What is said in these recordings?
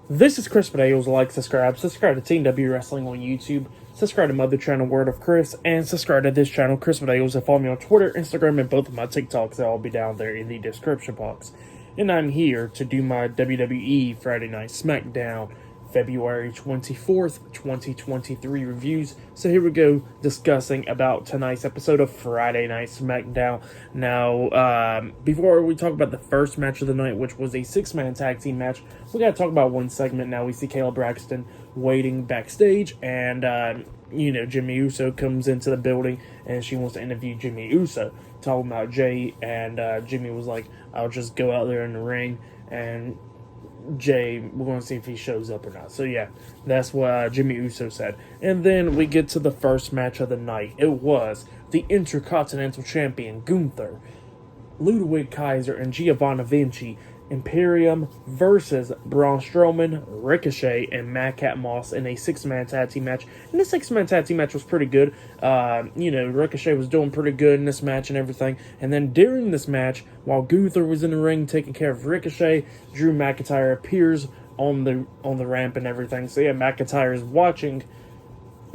This is Chris Videos. Like, subscribe to Team W Wrestling on YouTube, subscribe to my other channel, Word of Chris, and subscribe to this channel, Chris Videos, and follow me on Twitter, Instagram, and both of my TikToks. They'll all be down there in the description box. And I'm here to do my WWE Friday Night SmackDown February 24th, 2023 reviews. So here we go, discussing about tonight's episode of Friday Night SmackDown. Now, before we talk about the first match of the night, which was a 6-man tag team match, we gotta talk about one segment now. We see Kayla Braxton waiting backstage, and Jimmy Uso comes into the building, and she wants to interview Jimmy Uso, talking about Jay, and Jimmy was like, I'll just go out there in the ring, and Jay, we're going to see if he shows up or not. So yeah, that's what Jimmy Uso said. And then we get to the first match of the night. It was the Intercontinental Champion Gunther, Ludwig, Kaiser, and Giovanni Vinci, Imperium versus Braun Strowman, Ricochet, and Madcap in a 6-man tag team match. And this 6-man tag team match was pretty good. Ricochet was doing pretty good in this match and everything. And then during this match, while Gunther was in the ring taking care of Ricochet, Drew McIntyre appears on the ramp and everything. So yeah, McIntyre is watching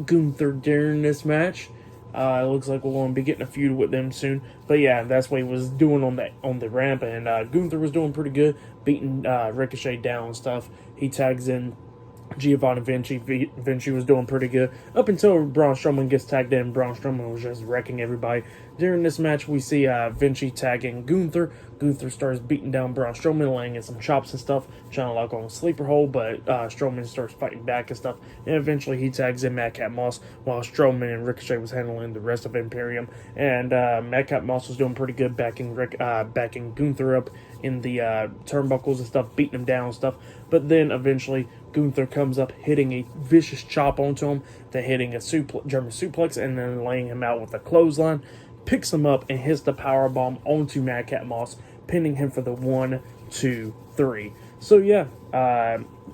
Gunther during this match. It looks like we're going to be getting a feud with them soon. But yeah, that's what he was doing on the ramp. And Gunther was doing pretty good, beating Ricochet down and stuff. He tags in Giovanni Vinci. Vinci was doing pretty good up until Braun Strowman gets tagged in. Braun Strowman was just wrecking everybody. During this match, we see Vinci tagging Gunther. Gunther starts beating down Braun Strowman, laying in some chops and stuff, trying to lock on a sleeper hold, but Strowman starts fighting back and stuff, and eventually he tags in Madcap while Strowman and Ricochet was handling the rest of Imperium, and Madcap was doing pretty good, backing Gunther up in the turnbuckles and stuff, beating him down and stuff, but then eventually Gunther comes up, hitting a vicious chop onto him, then hitting a German suplex, and then laying him out with a clothesline, picks him up, and hits the powerbomb onto Madcap pinning him for the 1, 2, 3. So yeah,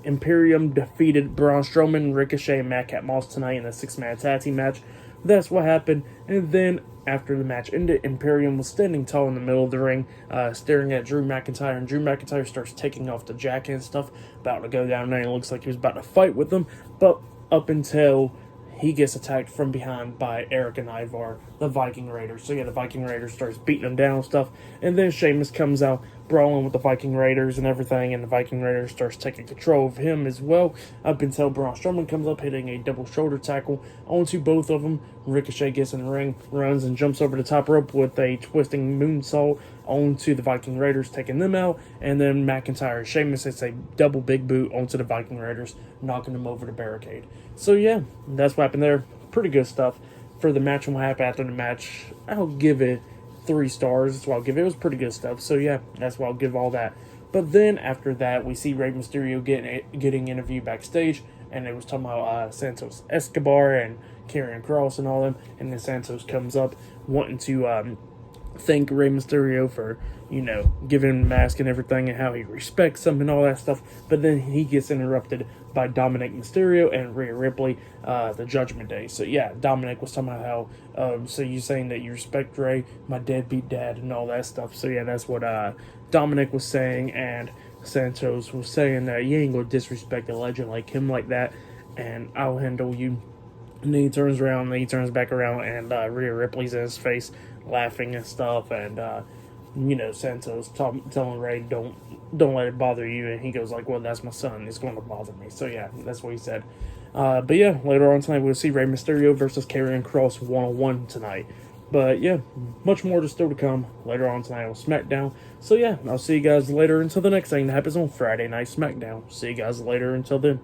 Imperium defeated Braun Strowman, Ricochet, and Madcap tonight in a 6-man tag team match. That's what happened. And then after the match ended, Imperium was standing tall in the middle of the ring, staring at Drew McIntyre, and Drew McIntyre starts taking off the jacket and stuff, about to go down there, and it looks like he was about to fight with them, but up until he gets attacked from behind by Eric and Ivar, the Viking Raiders. So yeah, the Viking Raiders starts beating him down and stuff. And then Sheamus comes out brawling with the Viking Raiders and everything. And the Viking Raiders starts taking control of him as well. Up until Braun Strowman comes up, hitting a double shoulder tackle onto both of them. Ricochet gets in the ring, runs and jumps over the top rope with a twisting moonsault onto the Viking Raiders, taking them out. And then McIntyre and Sheamus hits a double big boot onto the Viking Raiders, knocking them over the barricade. So yeah, that's what happened there. Pretty good stuff. For the match and what happened after the match, I'll give it 3 stars. That's what I'll give it. It was pretty good stuff. So yeah, that's what I'll give all that. But then after that, we see Rey Mysterio getting interviewed backstage, and it was talking about Santos Escobar and Karrion Kross and all them. And then Santos comes up wanting to thank Rey Mysterio for, giving him the mask and everything and how he respects him and all that stuff. But then he gets interrupted by Dominic Mysterio and Rhea Ripley, the Judgment Day. So yeah, Dominic was talking about how, so you saying that you respect Rey, my deadbeat dad, and all that stuff. So yeah, that's what Dominic was saying, and Santos was saying that you ain't gonna disrespect a legend like him like that, and I'll handle you. And then he turns around, and then he turns back around, and Rhea Ripley's in his face, laughing and stuff, and Santos telling Rey, don't let it bother you, and he goes like, well, that's my son, it's going to bother me. So yeah, that's what he said. But yeah, later on tonight we'll see Rey Mysterio versus Karrion Kross 1-on-1 tonight. But yeah, much more to still to come later on tonight on SmackDown. So yeah, I'll see you guys later until the next thing that happens on Friday Night SmackDown. See you guys later until then.